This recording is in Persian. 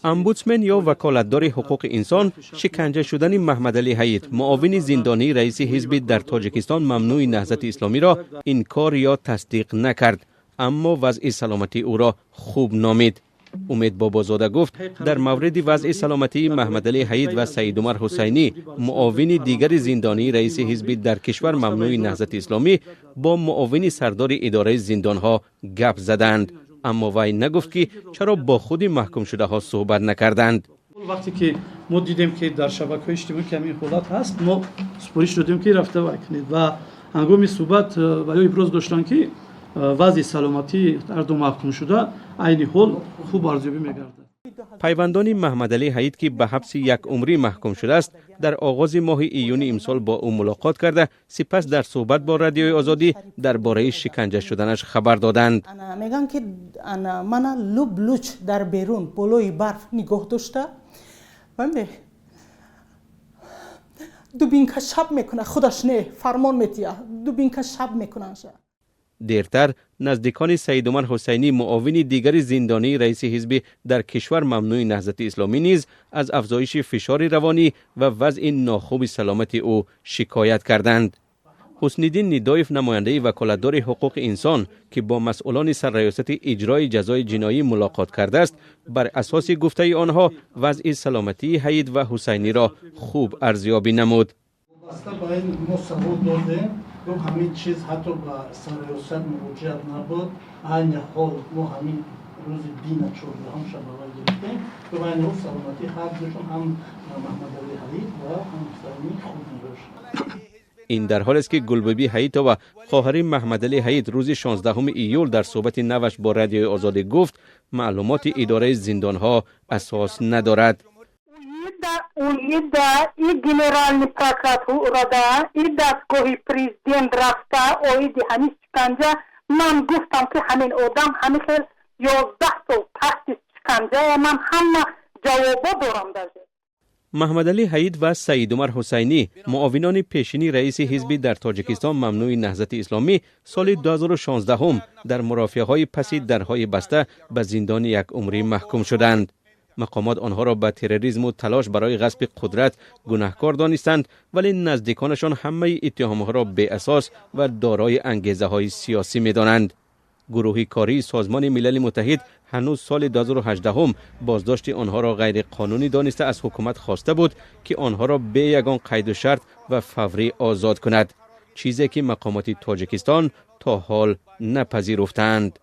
امبودسمن یا وکالتدار حقوق انسان شکنجه شدن محمد علی حید معاون زندانی رئیس حزب در تاجیکستان ممنوع نهضت اسلامی را انکار یا تصدیق نکرد، اما وضع سلامتی او را خوب نامید. امید بابازاده گفت در مورد وضع سلامتی محمد علی حید و سید عمر حسینی معاون دیگر زندانی رئیس حزب در کشور ممنوع نهضت اسلامی با معاون سردار اداره زندانها گپ زدند، اما وی نگفت که چرا با خود محکوم شده ها صحبت نکردند. وقتی که ما دیدیم که در شبکه‌های اجتماعی که همین حالت هست، ما سپارش دادیم که رفته وکنید و هنگام صحبت و ابراز داشتن که وضع سلامتی هر دو محکوم شده عین حال خوب ارزیابی می‌گردد. پیوندان محمد علی حید که به حبس یک عمری محکوم شده است در آغاز ماه ایون امسال با او ملاقات کرده، سپس در صحبت با رادیوی آزادی درباره شکنجه شدنش خبر دادند. میگن که من لب لوچ در بیرون پلوی برف نگاه داشته و دوبینکه شب میکنه، خودش نه فرمان میتیه، دوبینکه شب میکنن. دیرتر نزدیکان سید عمر حسینی معاون دیگر زندانی رئیس حزب در کشور ممنوع نهضت اسلامی نیز از افزایش فشار روانی و وضع ناخوب سلامت او شکایت کردند. حسن الدین ندایف نماینده وکالتدار حقوق انسان که با مسئولان سرریاست اجرای جزای جنایی ملاقات کرده است، بر اساس گفته آنها وضع سلامتی حید و حسینی را خوب ارزیابی نمود. تو همین چیز حتی با سرریاست مراجعت نبود، عین حال ما همین روز دین 14 شنبه گرفتیم که با این سلامتی هر دوشون هم محمد علی حید و هم حسینی خوب داشت. این در حال است که گلببی حید و خواهر محمد علی حید روز 16 ایول در صحبت نوش با رادیوی آزادی گفت معلومات اداره زندانها اساس ندارد. این گنرال پروکراتورا این دستگاه پرزیدنت رفته اوید همین شکنجه، من گفتم که همین آدم همین 11 سال پس شکنجه، من همه جوابا دارم درجه. محمد علی حید و سید عمر حسینی معاونان پیشینی رئیس حزب در تاجیکستان ممنوع نهضت اسلامی سال 2016 هم در مرافعه‌های پس درهای بسته به زندان یک عمری محکوم شدند. مقامات آنها را به تروریسم و تلاش برای غصب قدرت گناهکار دانستند، ولی نزدیکانشان همه اتهامها را بی اساس و دارای انگیزه های سیاسی می دانند. گروه کاری سازمان ملل متحد هنوز سال 2018 هم بازداشت آنها را غیر قانونی دانسته از حکومت خواسته بود که آنها را به یگان قید و شرط و فوری آزاد کند، چیزی که مقامات تاجیکستان تا حال نپذیرفتند.